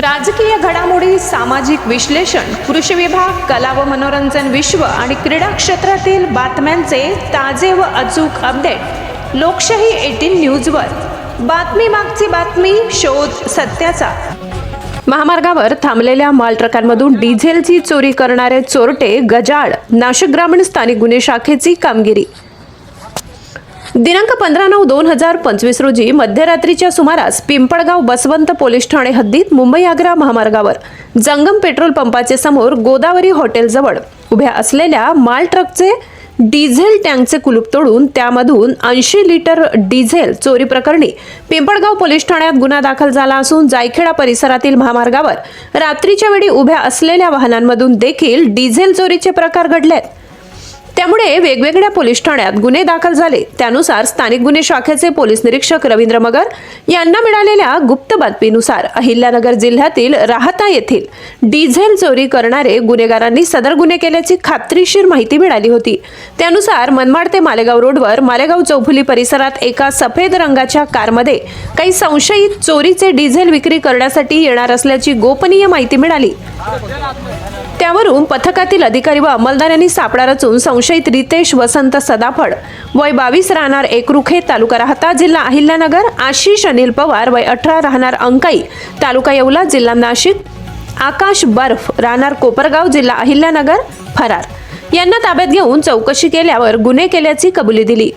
राजकीय घडामोडी, सामाजिक विश्लेषण, कृषी विभाग, कला व मनोरंजन विश्व आणि क्रीडा क्षेत्रातील बातम्यांचे ताजे व अचूक अपडेट लोकशाही 18 न्यूजवर. बातमी मागची बातमी, शोध सत्याचा. महामार्गावर थांबलेल्या माल ट्रकांमधून डिझेलची चोरी करणारे चोरटे गजाआड. नाशिक ग्रामीण स्थानिक गुन्हे शाखेची कामगिरी. दिनांक 15/9/2025 रोजी मध्यरात्रीच्या सुमारास पिंपळगाव बसवंत पोलीस ठाणे हद्दीत मुंबई-आग्रा महामार्गावर जंगम पेट्रोल पंपाचे समोर गोदावरी हॉटेलजवळ उभ्या असलेल्या माल ट्रकचे डिझेल टँकचे कुलूप तोडून त्यामधून 80 लिटर डिझेल चोरी प्रकरणी पिंपळगाव पोलीस ठाण्यात गुन्हा दाखल झाला असून जायखेडा परिसरातील महामार्गावर रात्रीच्या वेळी उभ्या असलेल्या वाहनांमधून देखील डिझेल चोरीचे प्रकार घडलेत. त्यामुळे वेगवेगळ्या पोलीस ठाण्यात गुन्हे दाखल झाले. त्यानुसार स्थानिक गुन्हे शाखेचे पोलीस निरीक्षक रवींद्र मगर यांना मिळालेल्या गुप्त बातमीनुसार अहिल्यानगर जिल्ह्यातील राहता येथील डिझेल चोरी करणारे गुन्हेगारांनी सदर गुन्हे केल्याची खात्रीशीर माहिती मिळाली होती. त्यानुसार मनमाड ते मालेगाव रोडवर मालेगाव चौफुली परिसरात एका सफेद रंगाच्या कारमध्ये काही संशयित चोरीचे डिझेल विक्री करण्यासाठी येणार असल्याची गोपनीय माहिती मिळाली. त्यावरून पथकातील अधिकारी व अंमलदारांनी सापळा रचून संशयित रितेश वसंत सदाफळ वय 22 राहणार एकरुखे तालुका राहता जिल्हा अहिल्यानगर, आशिष अनिल पवार वय 18 राहणार अंकाई तालुका येवला जिल्हा नाशिक, आकाश बर्फ राहणार कोपरगाव जिल्हा अहिल्यानगर फरार यांना ताब्यात घेऊन चौकशी केल्यावर गुन्हे केल्याची कबुली दिली.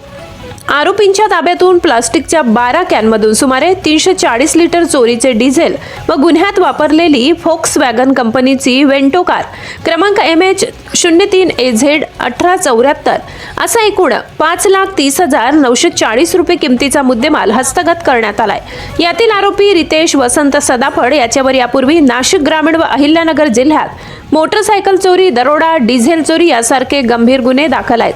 आरोपींच्या ताब्यातून प्लास्टिकच्या 12 कॅनमधून सुमारे 340 लिटर चोरीचे डिझेल व गुन्ह्यात वापरलेली फोक्सवॅगन कंपनीची वेंटो कार क्रमांक MH03AZ 1874 असा एकूण 5,30,940 रुपये किमतीचा मुद्देमाल हस्तगत करण्यात आलाय. यातील आरोपी रितेश वसंत सदाफळ याच्यावर यापूर्वी नाशिक ग्रामीण व अहिल्यानगर जिल्ह्यात मोटरसायकल चोरी, दरोडा, डिझेल चोरी यासारखे गंभीर गुन्हे दाखल आहेत.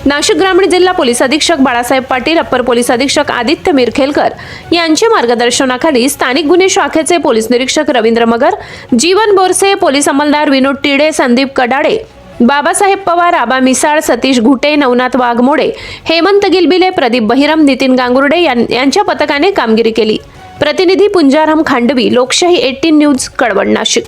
नाशिक ग्रामीण जिल्हा पोलीस अधीक्षक बाळासाहेब पाटील, अप्पर पोलीस अधीक्षक आदित्य मिरखेलकर यांच्या मार्गदर्शनाखाली स्थानिक गुन्हे शाखेचे पोलीस निरीक्षक रवींद्र मगर, जीवन बोरसे, पोलीस अंमलदार विनोद टिडे, संदीप कडाडे, बाबासाहेब पवार, आबा मिसाळ, सतीश घुटे, नवनाथ वाघमोडे, हेमंत गिलबिले, प्रदीप बहिरम, नितीन गांगुर्डे यांच्या पथकाने कामगिरी केली. प्रतिनिधी पुंजाराम खांडवी, लोकशाही 18 न्यूज, कळवण, नाशिक.